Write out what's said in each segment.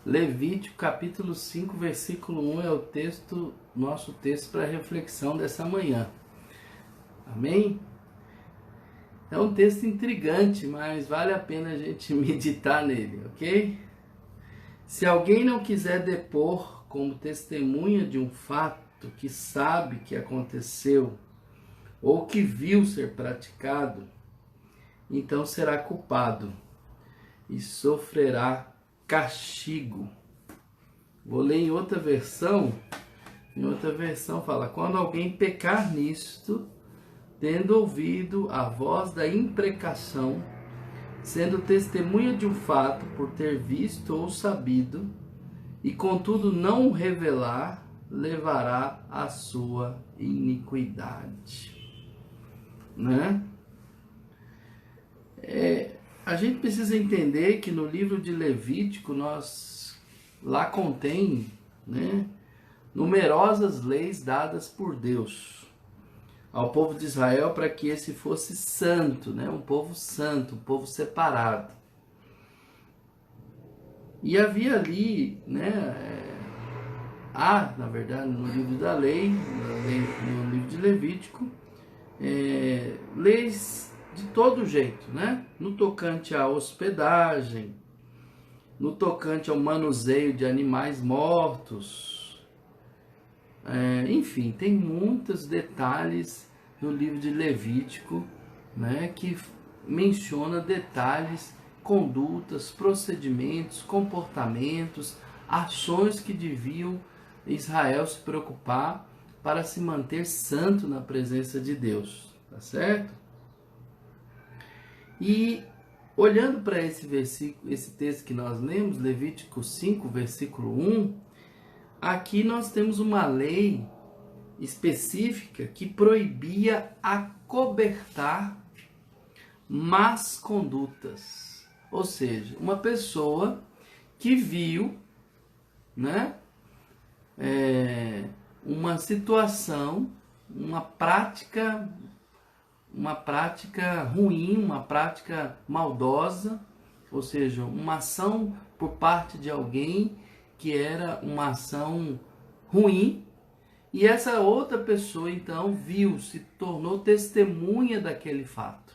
Levítico capítulo 5, versículo 1 é o nosso texto para reflexão dessa manhã. Amém? É um texto intrigante, mas vale a pena a gente meditar nele, ok? Se alguém não quiser depor como testemunha de um fato que sabe que aconteceu ou que viu ser praticado, então será culpado e sofrerá castigo. Vou ler em outra versão. Em outra versão fala: quando alguém pecar nisto, tendo ouvido a voz da imprecação, sendo testemunha de um fato por ter visto ou sabido, e contudo não o revelar, levará a sua iniquidade. Né? A gente precisa entender que no livro de Levítico lá contém, né, numerosas leis dadas por Deus ao povo de Israel para que esse fosse santo, né, um povo santo, um povo separado. E havia ali, né, na verdade, no livro da lei, no livro de Levítico, leis de todo jeito, né? No tocante à hospedagem, no tocante ao manuseio de animais mortos, enfim, tem muitos detalhes no livro de Levítico, né? Que menciona detalhes, condutas, procedimentos, comportamentos, ações que deviam Israel se preocupar para se manter santo na presença de Deus, tá certo? E olhando para esse versículo, esse texto que nós lemos, Levítico 5, versículo 1, aqui nós temos uma lei específica que proibia acobertar más condutas. Ou seja, uma pessoa que viu, né, uma situação, uma prática ruim, uma prática maldosa, ou seja, uma ação por parte de alguém que era uma ação ruim, e essa outra pessoa então viu, se tornou testemunha daquele fato.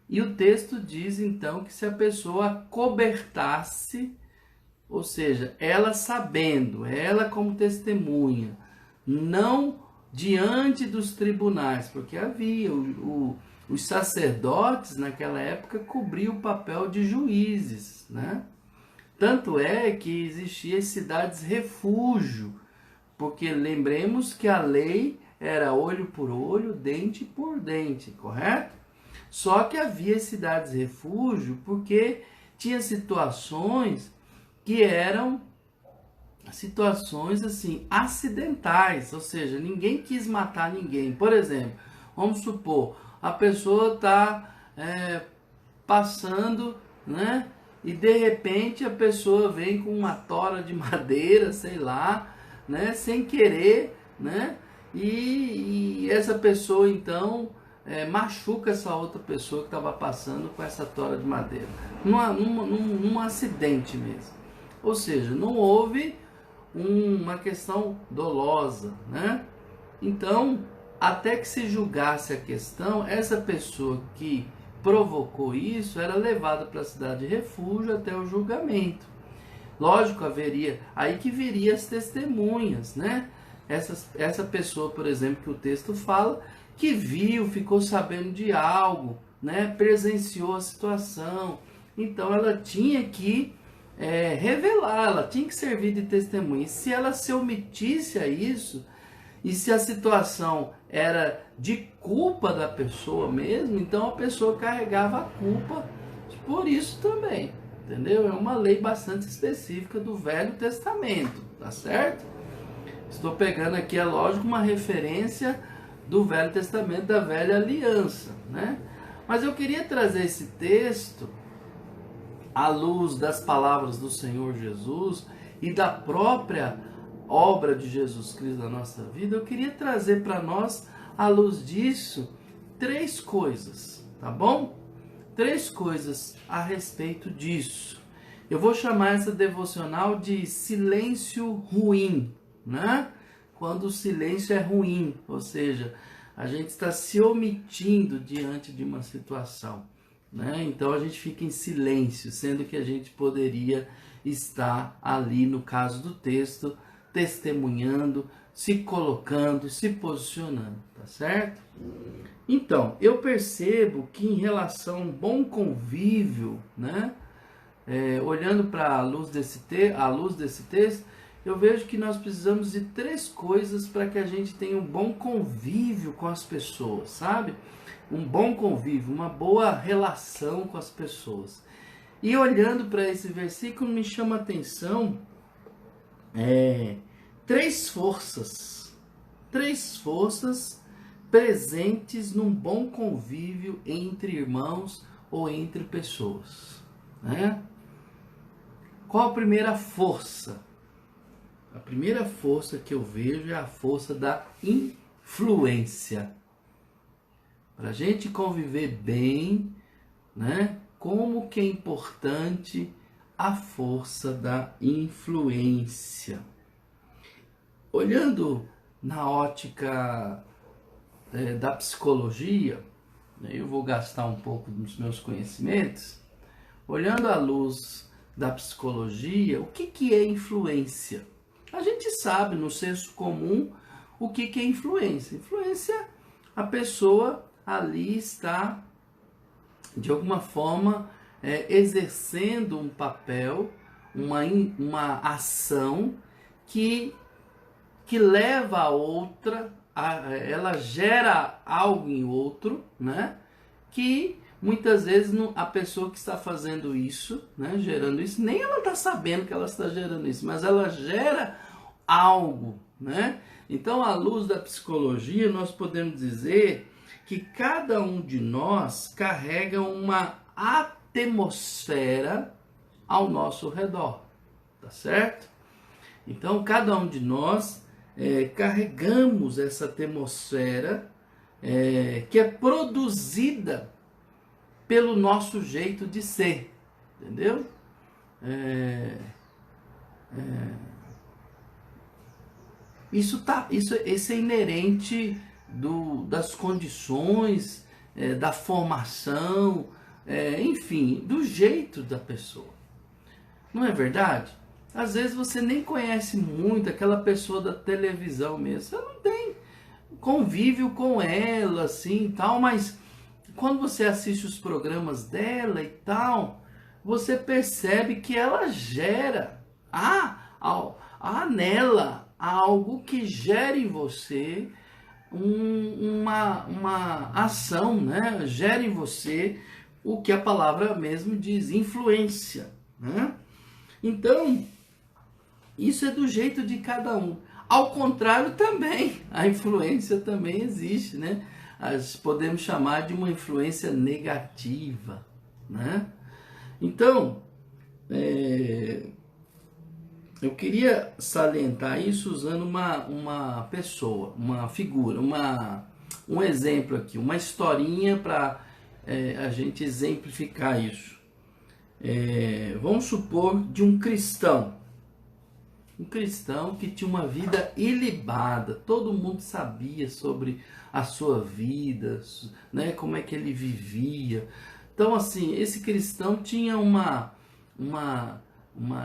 E o texto diz então que se a pessoa acobertasse, ou seja, ela sabendo, ela como testemunha, não diante dos tribunais, porque havia os sacerdotes naquela época cobriam o papel de juízes, né? Tanto é que existiam as cidades refúgio, porque lembremos que a lei era olho por olho, dente por dente, correto? Só que havia cidades refúgio porque tinha situações que eram situações assim acidentais, ou seja, ninguém quis matar ninguém. Por exemplo, vamos supor, a pessoa está passando, né, e de repente a pessoa vem com uma tora de madeira, sei lá, né, sem querer, né, e essa pessoa então machuca essa outra pessoa que estava passando com essa tora de madeira, num acidente mesmo. Ou seja, não houve uma questão dolosa, né? Então, até que se julgasse a questão, essa pessoa que provocou isso era levada para a cidade de refúgio até o julgamento. Lógico, haveria aí que viria as testemunhas, né? Essa pessoa, por exemplo, que o texto fala, que viu, ficou sabendo de algo, né? Presenciou a situação, então ela tinha que revelar, ela tinha que servir de testemunha. E se ela se omitisse a isso, e se a situação era de culpa da pessoa mesmo, então a pessoa carregava a culpa por isso também, entendeu? É uma lei bastante específica do Velho Testamento, tá certo? Estou pegando aqui, é lógico, uma referência do Velho Testamento, da Velha Aliança, né? Mas eu queria trazer esse texto à luz das palavras do Senhor Jesus e da própria obra de Jesus Cristo na nossa vida. Eu queria trazer para nós, à luz disso, 3 coisas, tá bom? 3 coisas a respeito disso. Eu vou chamar essa devocional de silêncio ruim, né? Quando o silêncio é ruim, ou seja, a gente está se omitindo diante de uma situação, né? Então a gente fica em silêncio, sendo que a gente poderia estar ali, no caso do texto, testemunhando, se colocando, se posicionando, tá certo? Então, eu percebo que em relação a um bom convívio, né? Olhando para a luz desse texto, eu vejo que nós precisamos de 3 coisas para que a gente tenha um bom convívio com as pessoas, sabe? Um bom convívio, uma boa relação com as pessoas. E olhando para esse versículo, me chama a atenção 3 forças. 3 forças presentes num bom convívio entre irmãos ou entre pessoas, né? Qual a primeira força? A primeira força que eu vejo é a força da influência. Para a gente conviver bem, né? Como que é importante a força da influência. Olhando na ótica da psicologia, eu vou gastar um pouco dos meus conhecimentos, olhando à luz da psicologia, o que é influência? A gente sabe no senso comum o que é influência. Influência, a pessoa ali está, de alguma forma, exercendo um papel, uma ação que leva a outra, ela gera algo em outro, né? Que muitas vezes a pessoa que está fazendo isso, né, gerando isso, nem ela está sabendo que ela está gerando isso, mas ela gera algo, né? Então, à luz da psicologia, nós podemos dizer que cada um de nós carrega uma atmosfera ao nosso redor, tá certo? Então, cada um de nós carregamos essa atmosfera que é produzida pelo nosso jeito de ser, entendeu? Isso é inerente das condições, da formação, enfim, do jeito da pessoa. Não é verdade? Às vezes você nem conhece muito aquela pessoa da televisão mesmo, você não tem convívio com ela, assim, tal, mas quando você assiste os programas dela e tal, você percebe que ela gera, nela, algo que gera em você uma ação, né? Gera em você o que a palavra mesmo diz, influência, né? Então, isso é do jeito de cada um. Ao contrário também, a influência também existe, né? Podemos chamar de uma influência negativa, né? Então, eu queria salientar isso usando uma pessoa, uma figura, um exemplo aqui, uma historinha para a gente exemplificar isso. Vamos supor de um cristão que tinha uma vida ilibada, todo mundo sabia sobre a sua vida, né, como é que ele vivia. Então, assim, esse cristão tinha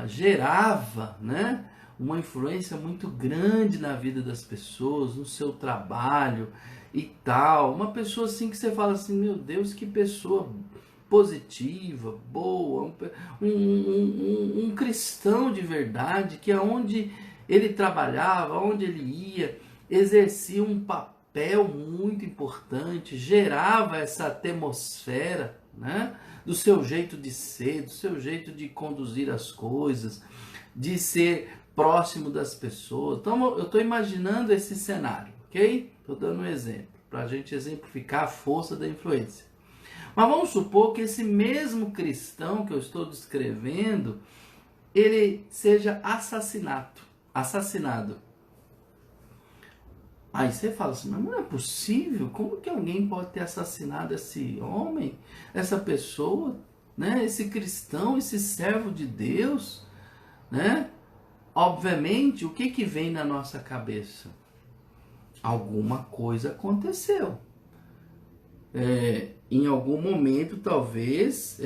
gerava, né, uma influência muito grande na vida das pessoas, no seu trabalho e tal. Uma pessoa assim que você fala assim, meu Deus, que pessoa positiva, boa, um cristão de verdade, que aonde ele trabalhava, aonde ele ia, exercia um papel muito importante, gerava essa atmosfera, né, do seu jeito de ser, do seu jeito de conduzir as coisas, de ser próximo das pessoas. Então eu estou imaginando esse cenário, ok? Estou dando um exemplo, para a gente exemplificar a força da influência. Mas vamos supor que esse mesmo cristão que eu estou descrevendo, ele seja assassinado. Aí você fala assim, mas não é possível? Como que alguém pode ter assassinado esse homem, essa pessoa? né? Esse cristão, esse servo de Deus, né? Obviamente, o que que vem na nossa cabeça? Alguma coisa aconteceu. Em algum momento, talvez,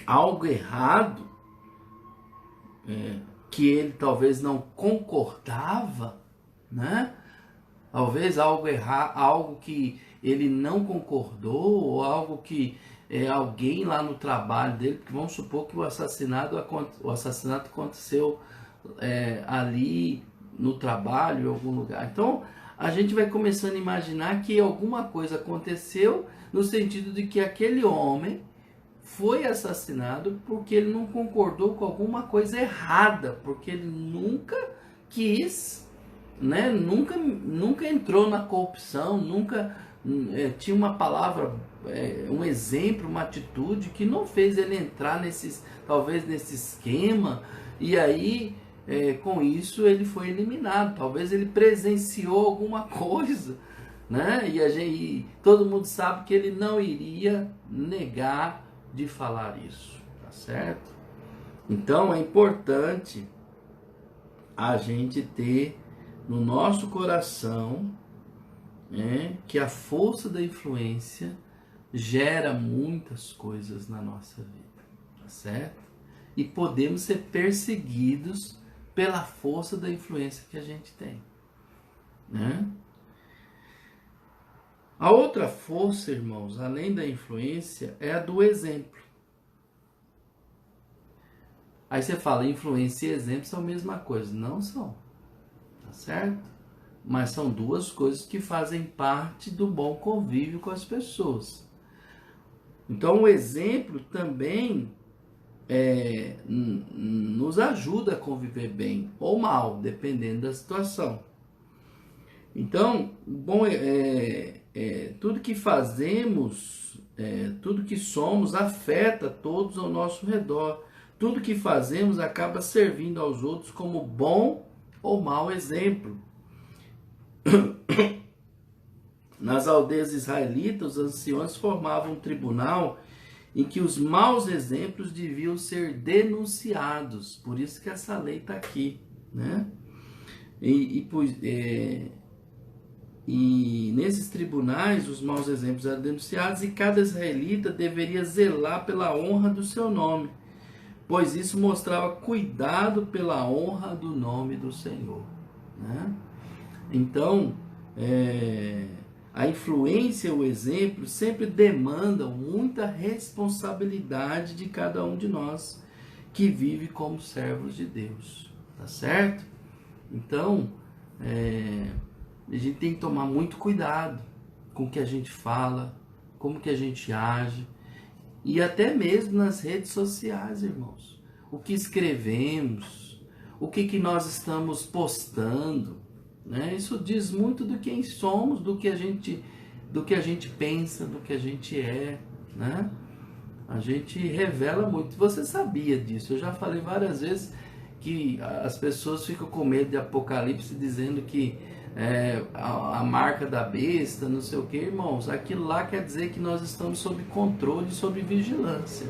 algo errado, que ele talvez não concordava, né? Talvez algo que ele não concordou, ou algo que alguém lá no trabalho dele, porque vamos supor que o assassinato aconteceu ali no trabalho, em algum lugar. Então, a gente vai começando a imaginar que alguma coisa aconteceu, no sentido de que aquele homem foi assassinado porque ele não concordou com alguma coisa errada, porque ele nunca quis, né? Nunca entrou na corrupção, nunca tinha uma palavra, um exemplo, uma atitude que não fez ele entrar talvez nesse esquema, e aí com isso ele foi eliminado. Talvez ele presenciou alguma coisa, né? E todo mundo sabe que ele não iria negar de falar isso, tá certo? Então é importante a gente ter no nosso coração que a força da influência gera muitas coisas na nossa vida, tá certo? E podemos ser perseguidos pela força da influência que a gente tem, né? A outra força, irmãos, além da influência, é a do exemplo. Aí você fala, influência e exemplo são a mesma coisa. Não são, tá certo? Mas são duas coisas que fazem parte do bom convívio com as pessoas. Então o exemplo também nos ajuda a conviver bem ou mal, dependendo da situação. Então, bom, tudo que fazemos, tudo que somos afeta todos ao nosso redor. Tudo que fazemos acaba servindo aos outros como bom ou mau exemplo. Nas aldeias israelitas, os anciões formavam um tribunal em que os maus exemplos deviam ser denunciados. Por isso que essa lei está aqui, né? E nesses tribunais, os maus exemplos eram denunciados e cada israelita deveria zelar pela honra do seu nome, pois isso mostrava cuidado pela honra do nome do Senhor, né? Então, a influência e o exemplo sempre demandam muita responsabilidade de cada um de nós que vive como servos de Deus, tá certo? Então, a gente tem que tomar muito cuidado com o que a gente fala, como que a gente age, e até mesmo nas redes sociais, irmãos. O que escrevemos, o que nós estamos postando, né? Isso diz muito do quem somos, do que a gente pensa, do que a gente é, né? A gente revela muito. Você sabia disso? Eu já falei várias vezes que as pessoas ficam com medo de Apocalipse, dizendo que a marca da besta, não sei o que, irmãos. Aquilo lá quer dizer que nós estamos sob controle, sob vigilância.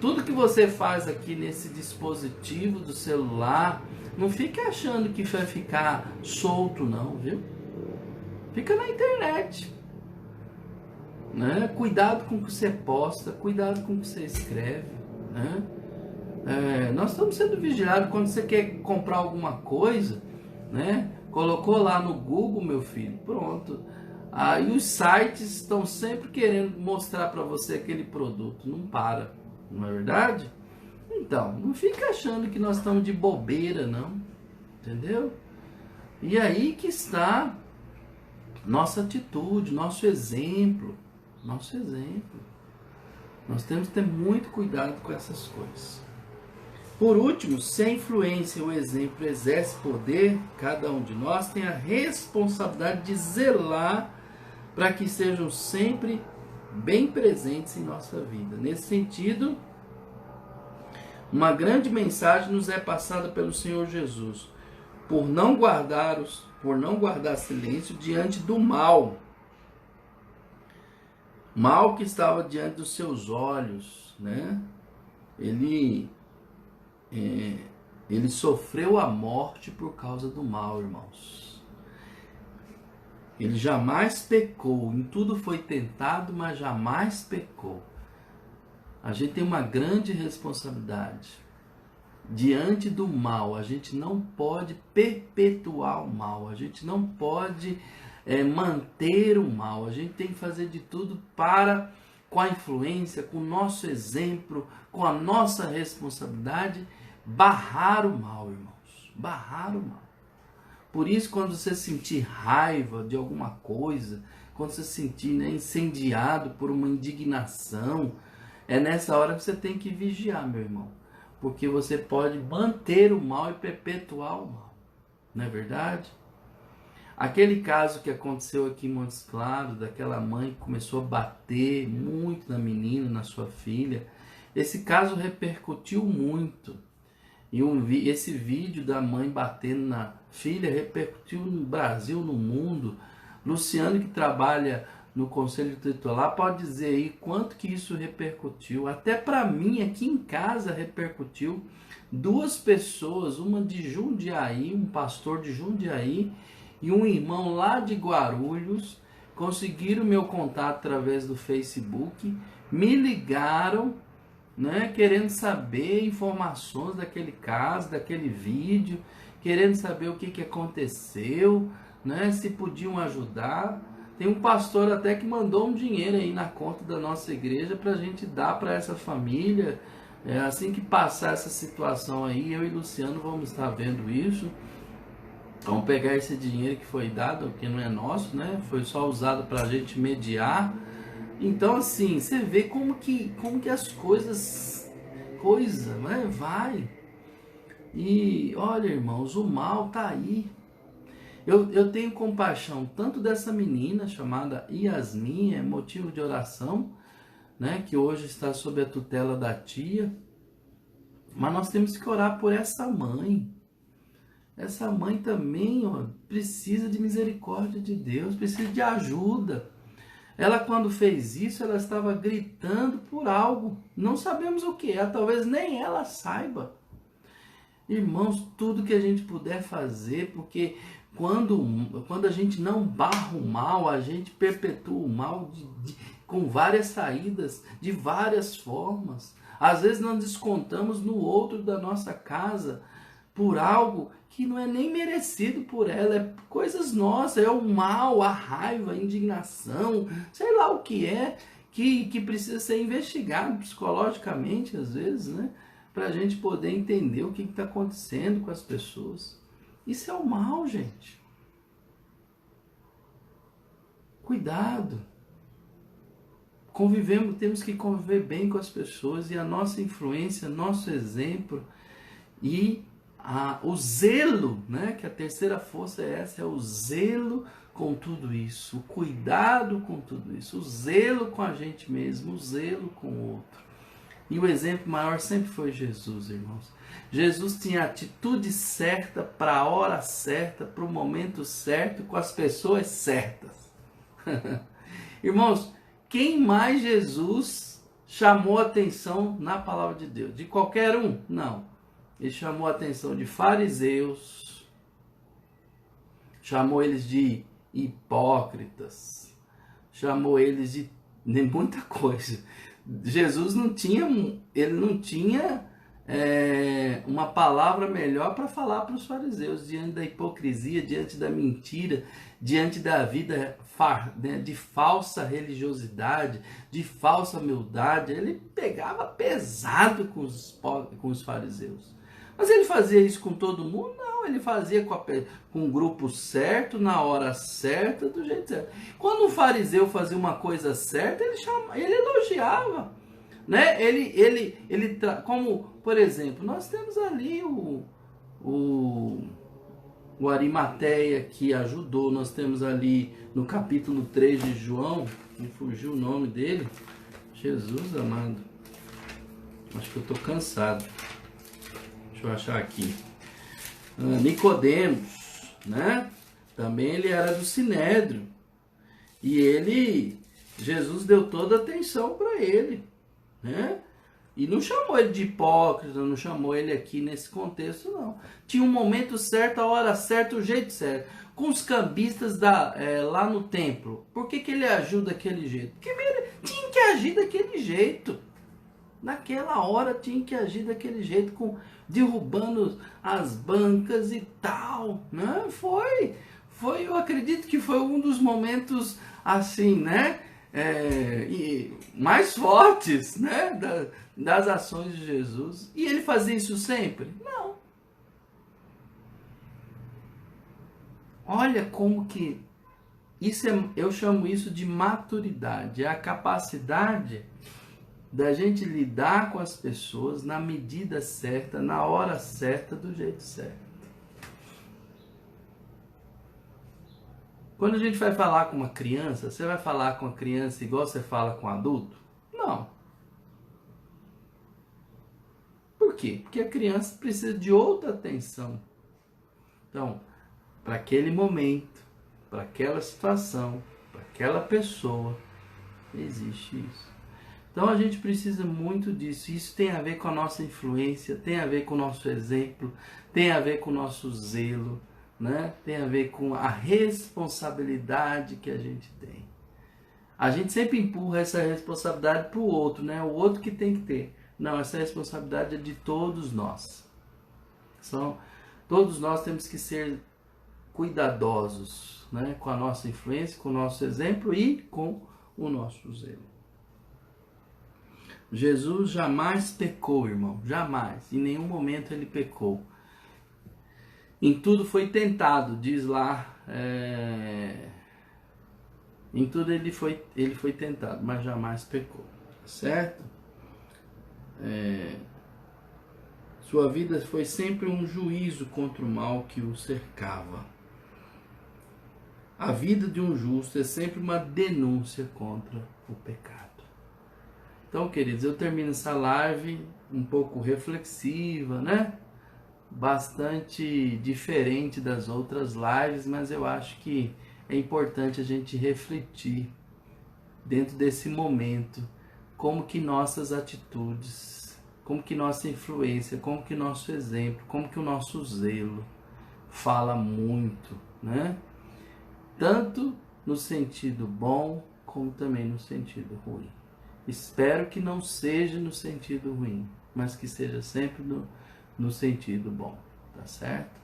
Tudo que você faz aqui nesse dispositivo do celular, não fique achando que vai ficar solto não, viu? Fica na internet, né? Cuidado com o que você posta, cuidado com o que você escreve, né? Nós estamos sendo vigiados. Quando você quer comprar alguma coisa, né? Colocou lá no Google, meu filho, pronto. Aí os sites estão sempre querendo mostrar para você aquele produto, não para, não é verdade? Então, não fica achando que nós estamos de bobeira, não, entendeu? E aí que está nossa atitude, nosso exemplo, Nós temos que ter muito cuidado com essas coisas. Por último, se a influência e o exemplo exerce poder, cada um de nós tem a responsabilidade de zelar para que sejam sempre bem presentes em nossa vida. Nesse sentido, uma grande mensagem nos é passada pelo Senhor Jesus, por não guardar silêncio diante do mal. mal que estava diante dos seus olhos, né? Ele sofreu a morte por causa do mal, irmãos. Ele jamais pecou, em tudo foi tentado, mas jamais pecou. A gente tem uma grande responsabilidade. Diante do mal, a gente não pode perpetuar o mal, a gente não pode manter o mal. A gente tem que fazer de tudo para, com a influência, com o nosso exemplo, com a nossa responsabilidade, barrar o mal, irmãos. Barrar o mal. Por isso, quando você sentir raiva de alguma coisa, quando você se sentir incendiado por uma indignação, é nessa hora que você tem que vigiar, meu irmão. Porque você pode manter o mal e perpetuar o mal. Não é verdade? Aquele caso que aconteceu aqui em Montes Claros, daquela mãe que começou a bater muito na menina, na sua filha, esse caso repercutiu muito. E esse vídeo da mãe batendo na filha repercutiu no Brasil, no mundo. Luciano, que trabalha no Conselho Tutelar, pode dizer aí quanto que isso repercutiu. Até para mim, aqui em casa, repercutiu. 2 pessoas, uma de Jundiaí, um pastor de Jundiaí, e um irmão lá de Guarulhos, conseguiram meu contato através do Facebook, me ligaram, né, querendo saber informações daquele caso, daquele vídeo, querendo saber o que aconteceu, né, se podiam ajudar. Tem um pastor até que mandou um dinheiro aí na conta da nossa igreja para a gente dar para essa família. Assim que passar essa situação aí, eu e Luciano vamos estar vendo isso. Vamos pegar esse dinheiro que foi dado, que não é nosso, né? Foi só usado para a gente mediar. Então, assim, você vê como que as coisas, né, vai. E olha, irmãos, o mal tá aí. Eu tenho compaixão tanto dessa menina chamada Yasmin, é motivo de oração, né, que hoje está sob a tutela da tia. Mas nós temos que orar por essa mãe. Essa mãe também, ó, precisa de misericórdia de Deus, precisa de ajuda. Ela, quando fez isso, ela estava gritando por algo. Não sabemos o que é, talvez nem ela saiba. Irmãos, tudo que a gente puder fazer, porque quando a gente não barra o mal, a gente perpetua o mal com várias saídas, de várias formas. Às vezes nós descontamos no outro da nossa casa por algo que não é nem merecido por ela, é coisas nossas, é o mal, a raiva, a indignação, sei lá o que é, que precisa ser investigado psicologicamente, às vezes, né? Para a gente poder entender o que está acontecendo com as pessoas. Isso é o mal, gente. Cuidado. Temos que conviver bem com as pessoas, e a nossa influência, nosso exemplo e o zelo, né? Que a terceira força é essa, é o zelo com tudo isso, o cuidado com tudo isso, o zelo com a gente mesmo, o zelo com o outro. E o exemplo maior sempre foi Jesus, irmãos. Jesus tinha a atitude certa, para a hora certa, para o momento certo, com as pessoas certas. Irmãos, quem mais Jesus chamou a atenção na palavra de Deus? De qualquer um? Não. Ele chamou a atenção de fariseus, chamou eles de hipócritas, chamou eles de muita coisa. Jesus não tinha uma palavra melhor para falar para os fariseus, diante da hipocrisia, diante da mentira, diante da vida de falsa religiosidade, de falsa humildade. Ele pegava pesado com os fariseus. Mas ele fazia isso com todo mundo? Não, ele fazia com o grupo certo, na hora certa, do jeito certo. Quando um fariseu fazia uma coisa certa, ele elogiava, né? Como, por exemplo, nós temos ali o Arimateia, que ajudou. Nós temos ali no capítulo 3 de João, me fugiu o nome dele, Jesus amado, acho que eu estou cansado. Deixa eu achar aqui. Nicodemos, né? Também ele era do Sinédrio. E ele Jesus deu toda a atenção para ele, né? E não chamou ele de hipócrita, não chamou ele aqui nesse contexto, não. Tinha um momento certo, a hora certa, o jeito certo. Com os cambistas lá no templo, por que ele agiu daquele jeito? Porque ele tinha que agir daquele jeito. Naquela hora tinha que agir daquele jeito, derrubando as bancas e tal, né? Foi, eu acredito que foi um dos momentos assim, né? Mais fortes, né? Das ações de Jesus. E ele fazia isso sempre? Não. Olha como que eu chamo isso de maturidade, é a capacidade da gente lidar com as pessoas na medida certa, na hora certa, do jeito certo. Quando a gente vai falar com uma criança, você vai falar com a criança igual você fala com um adulto? Não. Por quê? Porque a criança precisa de outra atenção. Então, para aquele momento, para aquela situação, para aquela pessoa, existe isso. Então a gente precisa muito disso. Isso tem a ver com a nossa influência, tem a ver com o nosso exemplo, tem a ver com o nosso zelo, né? Tem a ver com a responsabilidade que a gente tem. A gente sempre empurra essa responsabilidade para o outro, né? O outro que tem que ter. Não, essa responsabilidade é de todos nós. Todos nós temos que ser cuidadosos, né? Com a nossa influência, com o nosso exemplo e com o nosso zelo. Jesus jamais pecou, irmão, jamais, em nenhum momento ele pecou. Em tudo foi tentado, diz lá, em tudo ele foi tentado, mas jamais pecou, certo? Sua vida foi sempre um juízo contra o mal que o cercava. A vida de um justo é sempre uma denúncia contra o pecado. Então, queridos, eu termino essa live um pouco reflexiva, né? Bastante diferente das outras lives, mas eu acho que é importante a gente refletir dentro desse momento como que nossas atitudes, como que nossa influência, como que nosso exemplo, como que o nosso zelo fala muito, né? Tanto no sentido bom, como também no sentido ruim. Espero que não seja no sentido ruim, mas que seja sempre no sentido bom, tá certo?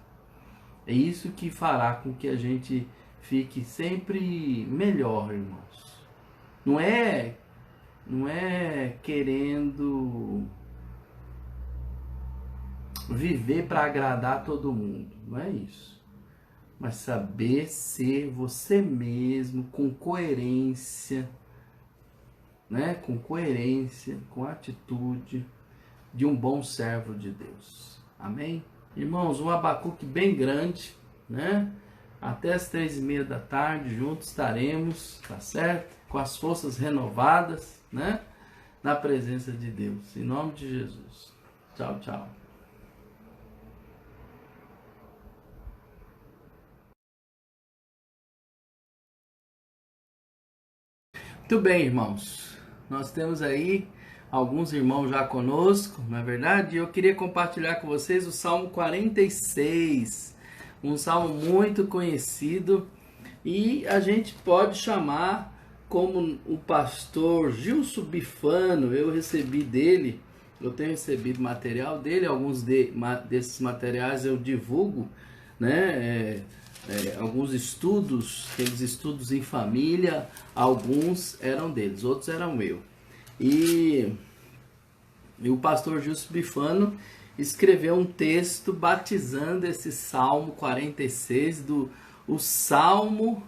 É isso que fará com que a gente fique sempre melhor, irmãos. Não é querendo viver para agradar todo mundo, não é isso. Mas saber ser você mesmo, com coerência, né? Com coerência, com atitude de um bom servo de Deus. Amém? Irmãos, um Abacuque bem grande, né? Até as 3:30 da tarde, juntos estaremos, tá certo? Com as forças renovadas, né? Na presença de Deus. Em nome de Jesus. Tchau, tchau. Muito bem, irmãos. Nós temos aí alguns irmãos já conosco, na verdade, eu queria compartilhar com vocês o Salmo 46, um salmo muito conhecido, e a gente pode chamar, como o pastor Gilson Bifano, eu tenho recebido material dele, alguns desses materiais eu divulgo, né? Alguns estudos, aqueles estudos em família, alguns eram deles, outros eram eu. E o pastor Gilson Bifano escreveu um texto batizando esse Salmo 46, o Salmo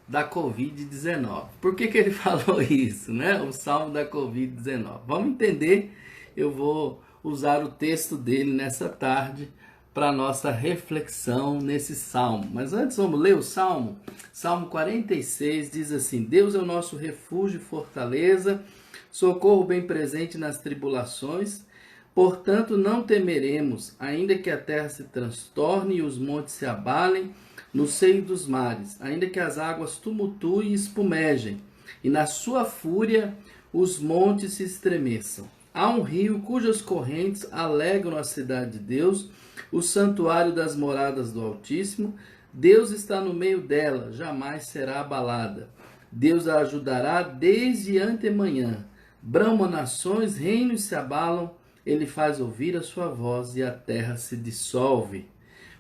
da Covid-19. Por que ele falou isso, né? O Salmo da Covid-19. Vamos entender, eu vou usar o texto dele nessa tarde para nossa reflexão nesse salmo. Mas antes vamos ler o salmo. Salmo 46 diz assim: Deus é o nosso refúgio e fortaleza, socorro bem presente nas tribulações. Portanto não temeremos, ainda que a terra se transtorne e os montes se abalem no seio dos mares, ainda que as águas tumultuem e espumejem, e na sua fúria os montes se estremeçam. Há um rio cujas correntes alegram a cidade de Deus, o santuário das moradas do Altíssimo. Deus está no meio dela, jamais será abalada. Deus a ajudará desde antemanhã. Bramam nações, reinos se abalam, ele faz ouvir a sua voz e a terra se dissolve.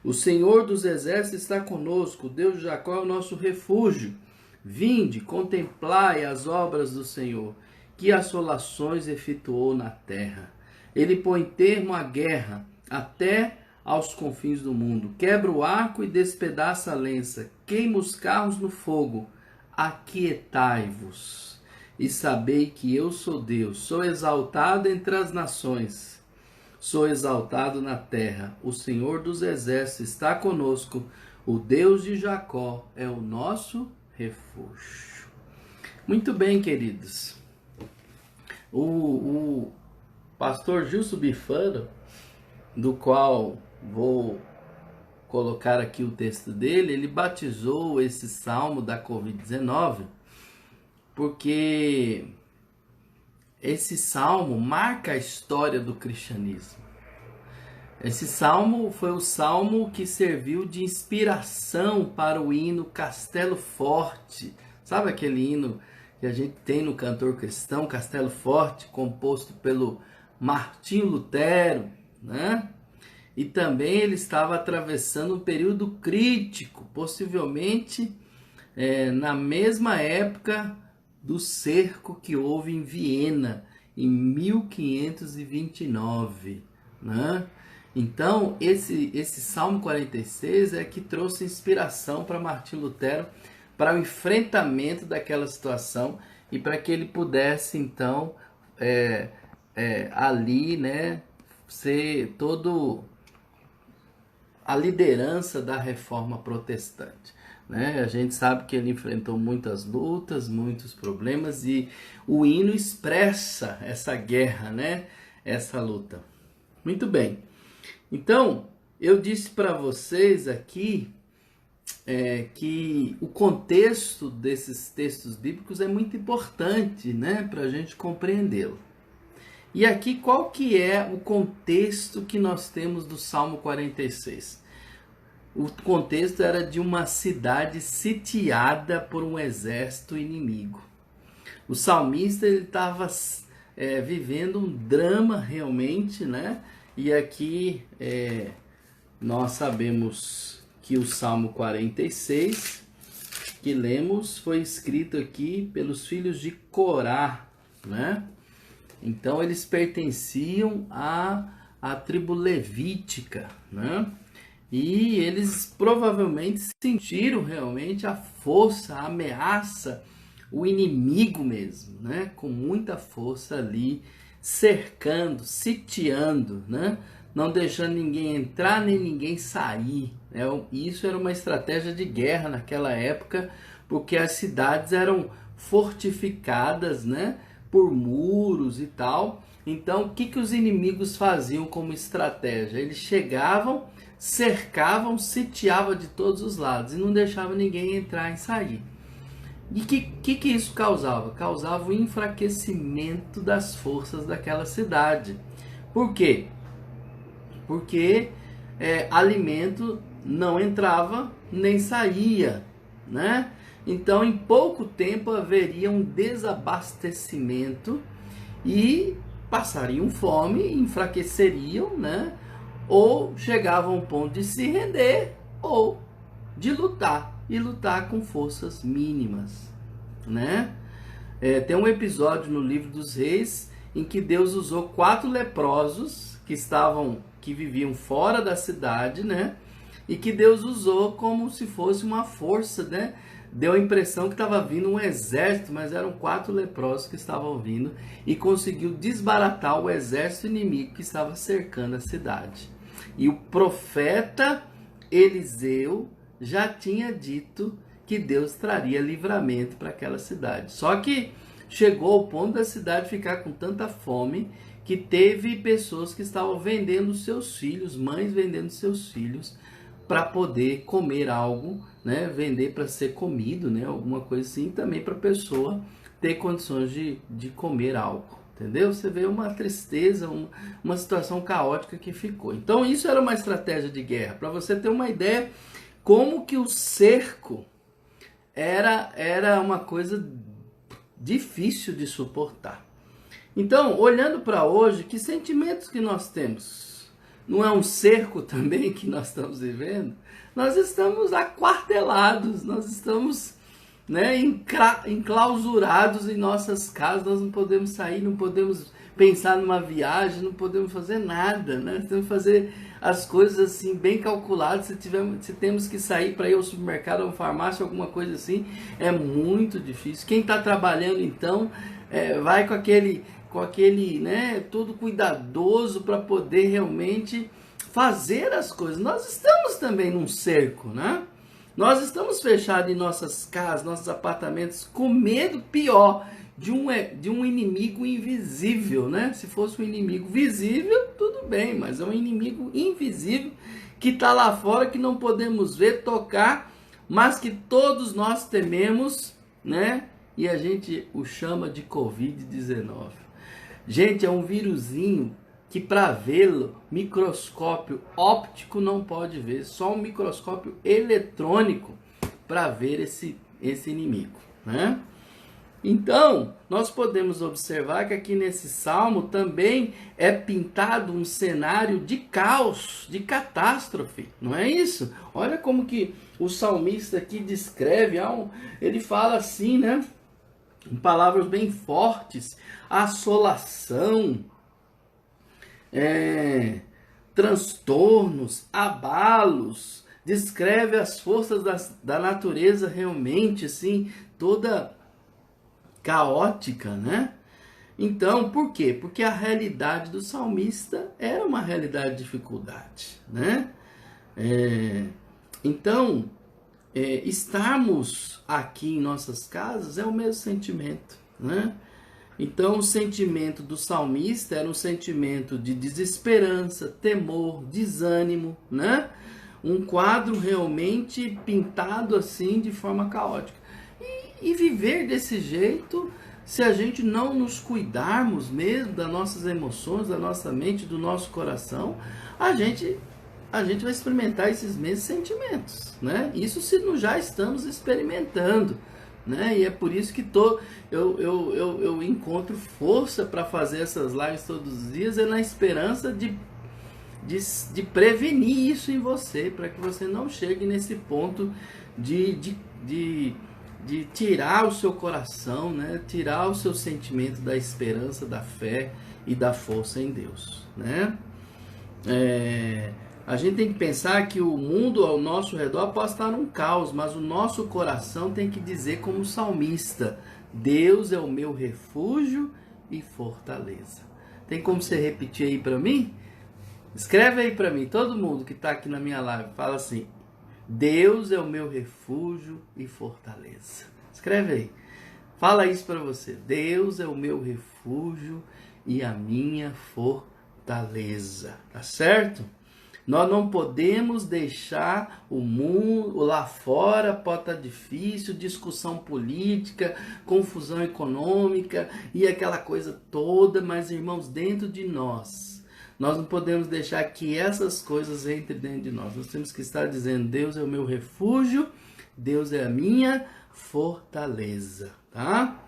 O Senhor dos exércitos está conosco, o Deus de Jacó é o nosso refúgio. Vinde, contemplai as obras do Senhor, que assolações efetuou na terra. Ele põe termo à guerra, até aos confins do mundo. Quebra o arco e despedaça a lença, queima os carros no fogo. Aquietai-vos e sabei que eu sou Deus, sou exaltado entre as nações, sou exaltado na terra. O Senhor dos exércitos está conosco, o Deus de Jacó é o nosso refúgio. Muito bem, queridos. O pastor Gilson Bifano, do qual vou colocar aqui o texto dele, ele batizou esse salmo da Covid-19 porque esse salmo marca a história do cristianismo. Esse salmo foi o salmo que serviu de inspiração para o hino Castelo Forte. Sabe aquele hino que a gente tem no cantor cristão, Castelo Forte, composto pelo Martinho Lutero, né? E também ele estava atravessando um período crítico, possivelmente na mesma época do cerco que houve em Viena, em 1529, né? Então, esse Salmo 46 é que trouxe inspiração para Martinho Lutero, para o enfrentamento daquela situação e para que ele pudesse, então, ali, né, ser todo a liderança da reforma protestante, né? A gente sabe que ele enfrentou muitas lutas, muitos problemas, e o hino expressa essa guerra, né? Essa luta. Muito bem. Então, eu disse para vocês aqui que o contexto desses textos bíblicos é muito importante, né? Para a gente compreendê-lo. E aqui, qual que é o contexto que nós temos do Salmo 46? O contexto era de uma cidade sitiada por um exército inimigo. O salmista estava vivendo um drama realmente, né? E aqui nós sabemos que o Salmo 46, que lemos, foi escrito aqui pelos filhos de Corá, né? Então eles pertenciam à tribo levítica, né? E eles provavelmente sentiram realmente a força, a ameaça, o inimigo mesmo, né? Com muita força ali, cercando, sitiando, né? Não deixando ninguém entrar nem ninguém sair, né? Isso era uma estratégia de guerra naquela época, porque as cidades eram fortificadas, né? Por muros e tal. Então, o que os inimigos faziam como estratégia? Eles chegavam, cercavam, sitiavam de todos os lados e não deixavam ninguém entrar e sair. E que isso causava? Causava o enfraquecimento das forças daquela cidade. Por quê? Porque alimento não entrava nem saía, né? Então, em pouco tempo haveria um desabastecimento e passariam fome, enfraqueceriam, né? Ou chegavam ao ponto de se render ou de lutar, e lutar com forças mínimas, né? Tem um episódio no livro dos Reis em que Deus usou 4 leprosos que viviam fora da cidade, né? E que Deus usou como se fosse uma força, né? Deu a impressão que estava vindo um exército, mas eram 4 leprosos que estavam vindo, e conseguiu desbaratar o exército inimigo que estava cercando a cidade. E o profeta Eliseu já tinha dito que Deus traria livramento para aquela cidade. Só que chegou ao ponto da cidade ficar com tanta fome que teve pessoas que estavam vendendo seus filhos, mães vendendo seus filhos para poder comer algo, né? Vender para ser comido, né? Alguma coisa assim, também para a pessoa ter condições de comer algo. Entendeu? Você vê uma tristeza, uma situação caótica que ficou. Então isso era uma estratégia de guerra. Para você ter uma ideia como que o cerco era uma coisa difícil de suportar. Então, olhando para hoje, que sentimentos que nós temos? Não é um cerco também que nós estamos vivendo? Nós estamos aquartelados, nós estamos, né, enclausurados em nossas casas, nós não podemos sair, não podemos pensar numa viagem, não podemos fazer nada, né? Temos que fazer as coisas assim bem calculadas. Se temos que sair para ir ao supermercado, ou farmácia, alguma coisa assim, é muito difícil. Quem está trabalhando então vai com aquele, né, todo cuidadoso para poder realmente fazer as coisas. Nós estamos também num cerco, né? Nós estamos fechados em nossas casas, nossos apartamentos, com medo pior de um inimigo invisível, né? Se fosse um inimigo visível, tudo bem, mas é um inimigo invisível que está lá fora, que não podemos ver, tocar, mas que todos nós tememos, né? E a gente o chama de Covid-19. Gente, é um vírusinho que para vê-lo, microscópio óptico não pode ver, só um microscópio eletrônico para ver esse inimigo, né? Então, nós podemos observar que aqui nesse salmo também é pintado um cenário de caos, de catástrofe, não é isso? Olha como que o salmista aqui descreve, ele fala assim, né? Em palavras bem fortes, assolação, transtornos, abalos, descreve as forças da natureza realmente, assim, toda caótica, né? Então, por quê? Porque a realidade do salmista era uma realidade de dificuldade, né? Então, estarmos aqui em nossas casas é o mesmo sentimento, né? Então, o sentimento do salmista era um sentimento de desesperança, temor, desânimo, né? Um quadro realmente pintado assim de forma caótica. E viver desse jeito, se a gente não nos cuidarmos mesmo das nossas emoções, da nossa mente, do nosso coração, a gente vai experimentar esses mesmos sentimentos, né? Isso se nós já estamos experimentando, né? E é por isso que eu encontro força para fazer essas lives todos os dias, na esperança de prevenir isso em você, para que você não chegue nesse ponto de tirar o seu coração, né? Tirar o seu sentimento da esperança, da fé e da força em Deus, né? A gente tem que pensar que o mundo ao nosso redor pode estar num caos, mas o nosso coração tem que dizer como salmista: Deus é o meu refúgio e fortaleza. Tem como você repetir aí para mim? Escreve aí para mim, todo mundo que está aqui na minha live, fala assim: Deus é o meu refúgio e fortaleza. Escreve aí. Fala isso para você. Deus é o meu refúgio e a minha fortaleza. Tá certo? Nós não podemos deixar o mundo lá fora, pode estar difícil, discussão política, confusão econômica e aquela coisa toda, mas irmãos, dentro de nós não podemos deixar que essas coisas entrem dentro de nós. Nós temos que estar dizendo: Deus é o meu refúgio, Deus é a minha fortaleza, tá?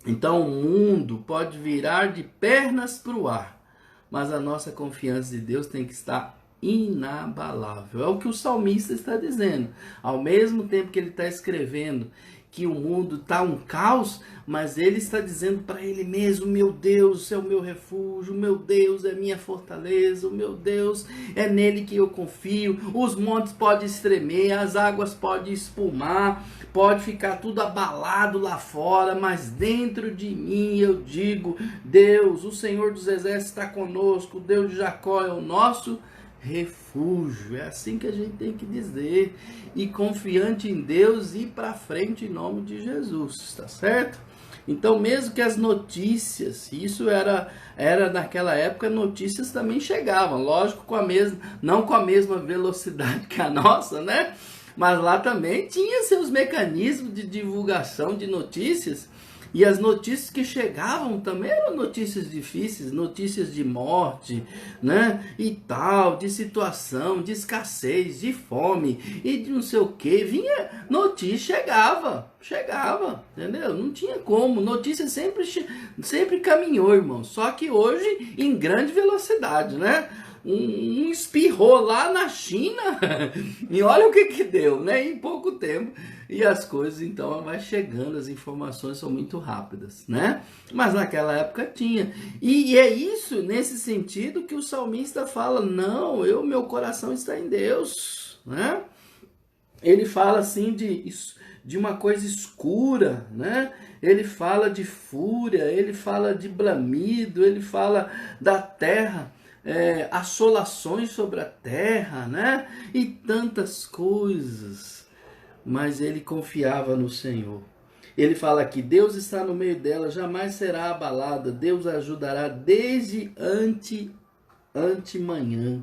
Então o mundo pode virar de pernas para o ar, mas a nossa confiança de Deus tem que estar inabalável. É o que o salmista está dizendo. Ao mesmo tempo que ele está escrevendo que o mundo está um caos, mas ele está dizendo para ele mesmo: meu Deus é o meu refúgio, meu Deus é minha fortaleza, o meu Deus é nele que eu confio. Os montes podem estremer, as águas podem espumar, pode ficar tudo abalado lá fora, mas dentro de mim eu digo: Deus, o Senhor dos Exércitos está conosco, o Deus de Jacó é o nosso refúgio. É assim que a gente tem que dizer, e confiante em Deus, ir para frente em nome de Jesus, tá certo? Então, mesmo que as notícias, isso era naquela época, notícias também chegavam, lógico, não com a mesma velocidade que a nossa, né? Mas lá também tinha seus mecanismos de divulgação de notícias, E as notícias que chegavam também eram notícias difíceis, notícias de morte, né? E tal, de situação, de escassez, de fome e de não sei o que. Vinha notícia, chegava, entendeu? Não tinha como. Notícia sempre caminhou, irmão. Só que hoje em grande velocidade, né? Um espirrou lá na China e olha o que deu, né? Em pouco tempo. E as coisas, então, vai chegando, as informações são muito rápidas, né? Mas naquela época tinha. E é isso, nesse sentido, que o salmista fala, não, meu coração está em Deus, né? Ele fala assim de uma coisa escura, né? Ele fala de fúria, ele fala de bramido, ele fala da terra, assolações sobre a terra, né? E tantas coisas. Mas ele confiava no Senhor. Ele fala que Deus está no meio dela, jamais será abalada. Deus a ajudará desde antemanhã.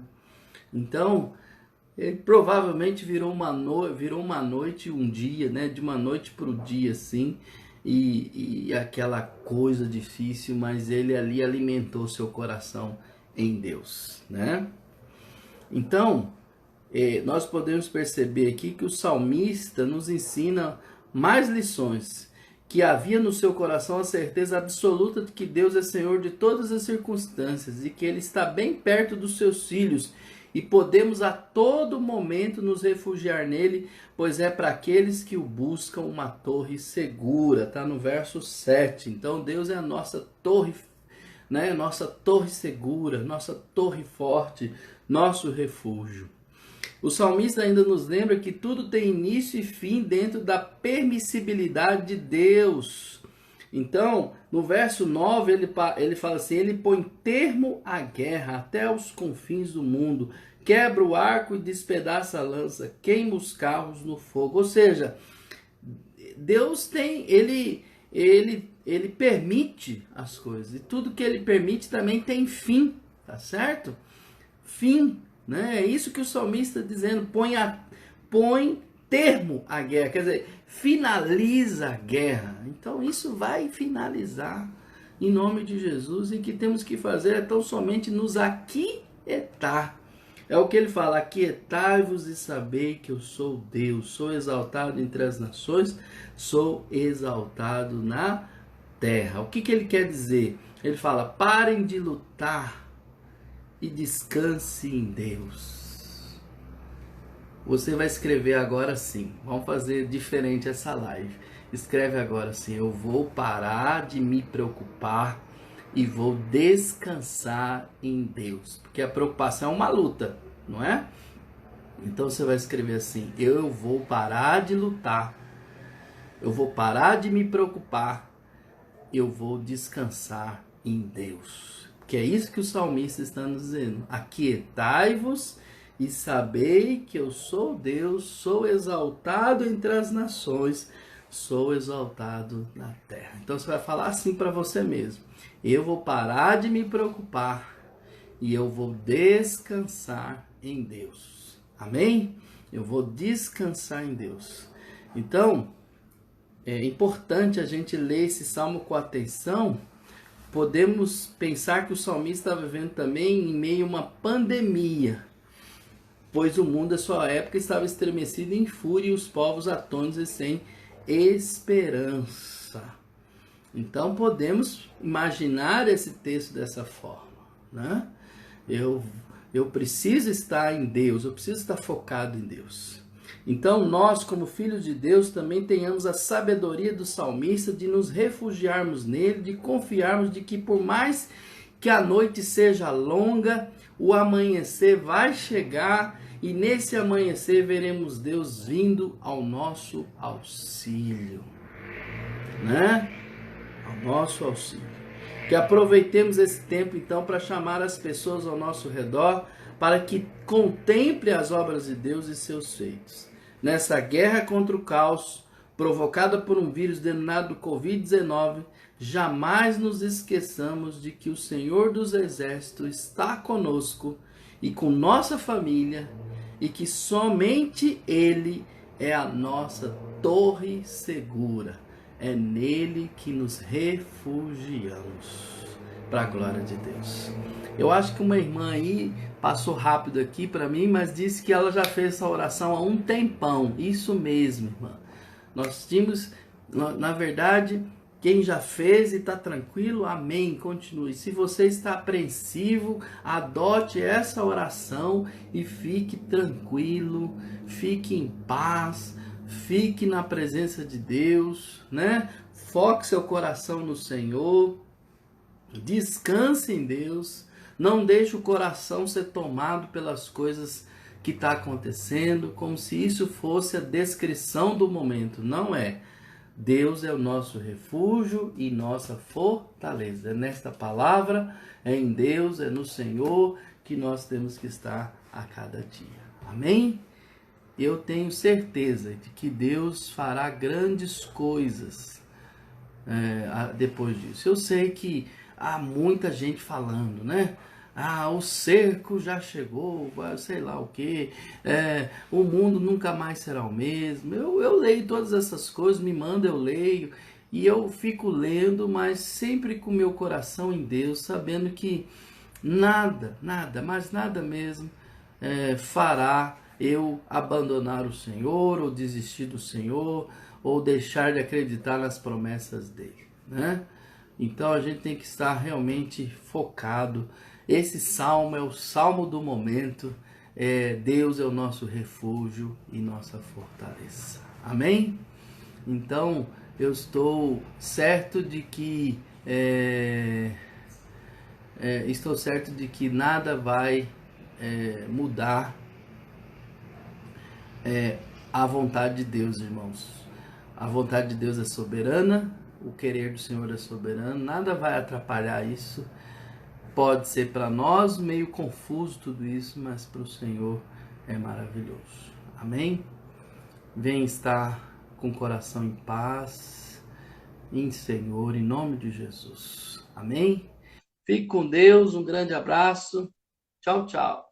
Então, ele provavelmente virou uma noite, um dia, né? De uma noite para o dia, assim. E aquela coisa difícil, mas ele ali alimentou seu coração em Deus, né? Então, nós podemos perceber aqui que o salmista nos ensina mais lições, que havia no seu coração a certeza absoluta de que Deus é Senhor de todas as circunstâncias e que Ele está bem perto dos seus filhos e podemos a todo momento nos refugiar nele, pois é para aqueles que o buscam uma torre segura, está no verso 7. Então Deus é a nossa torre, né? Nossa torre segura, nossa torre forte, nosso refúgio. O salmista ainda nos lembra que tudo tem início e fim dentro da permissibilidade de Deus. Então, no verso 9, ele fala assim, ele põe termo à guerra até os confins do mundo, quebra o arco e despedaça a lança, queima os carros no fogo. Ou seja, Deus ele permite as coisas, e tudo que ele permite também tem fim, tá certo? Fim. Né? É isso que o salmista está dizendo, põe termo à guerra, quer dizer, finaliza a guerra. Então isso vai finalizar em nome de Jesus, e o que temos que fazer é tão somente nos aquietar. É o que ele fala, aquietai-vos e sabei que eu sou Deus, sou exaltado entre as nações, sou exaltado na terra. O que ele quer dizer? Ele fala, parem de lutar e descanse em Deus. Você vai escrever agora assim. Vamos fazer diferente essa live. Escreve agora assim. Eu vou parar de me preocupar e vou descansar em Deus. Porque a preocupação é uma luta, não é? Então você vai escrever assim. Eu vou parar de lutar. Eu vou parar de me preocupar. Eu vou descansar em Deus. Que é isso que o salmista está nos dizendo. Aquietai-vos e sabei que eu sou Deus, sou exaltado entre as nações, sou exaltado na terra. Então você vai falar assim para você mesmo. Eu vou parar de me preocupar e eu vou descansar em Deus. Amém? Eu vou descansar em Deus. Então, é importante a gente ler esse salmo com atenção. Podemos pensar que o salmista estava vivendo também em meio a uma pandemia, pois o mundo, à sua época, estava estremecido em fúria e os povos atônitos e sem esperança. Então podemos imaginar esse texto dessa forma, né? Eu preciso estar em Deus, eu preciso estar focado em Deus. Então nós, como filhos de Deus, também tenhamos a sabedoria do salmista de nos refugiarmos nele, de confiarmos de que por mais que a noite seja longa, o amanhecer vai chegar e nesse amanhecer veremos Deus vindo ao nosso auxílio, né? Ao nosso auxílio. Que aproveitemos esse tempo então para chamar as pessoas ao nosso redor para que contemple as obras de Deus e seus feitos. Nessa guerra contra o caos, provocada por um vírus denominado Covid-19, jamais nos esqueçamos de que o Senhor dos Exércitos está conosco e com nossa família, e que somente Ele é a nossa torre segura, é nele que nos refugiamos. Para a glória de Deus. Eu acho que uma irmã aí passou rápido aqui para mim, mas disse que ela já fez essa oração há um tempão. Isso mesmo, irmã. Nós tínhamos, na verdade, quem já fez e está tranquilo, amém, continue. Se você está apreensivo, adote essa oração e fique tranquilo, fique em paz, fique na presença de Deus, né? Foque seu coração no Senhor, descanse em Deus, não deixe o coração ser tomado pelas coisas que está acontecendo, como se isso fosse a descrição do momento. Não é. Deus é o nosso refúgio e nossa fortaleza. É nesta palavra, é em Deus, é no Senhor que nós temos que estar a cada dia. Amém? Eu tenho certeza de que Deus fará grandes coisas depois disso. Eu sei que há muita gente falando, né? O cerco já chegou, sei lá o que, o mundo nunca mais será o mesmo. Eu leio todas essas coisas, me manda, eu leio, e eu fico lendo, mas sempre com meu coração em Deus, sabendo que nada, mas nada mesmo fará eu abandonar o Senhor, ou desistir do Senhor, ou deixar de acreditar nas promessas dele, né? Então a gente tem que estar realmente focado. Esse salmo é o salmo do momento. Deus é o nosso refúgio e nossa fortaleza. Amém? Então eu estou certo de que nada vai mudar a vontade de Deus, irmãos. A vontade de Deus é soberana, o querer do Senhor é soberano, nada vai atrapalhar isso. Pode ser para nós meio confuso tudo isso, mas para o Senhor é maravilhoso. Amém? Vem estar com o coração em paz, em Senhor, em nome de Jesus. Amém? Fique com Deus, um grande abraço. Tchau, tchau.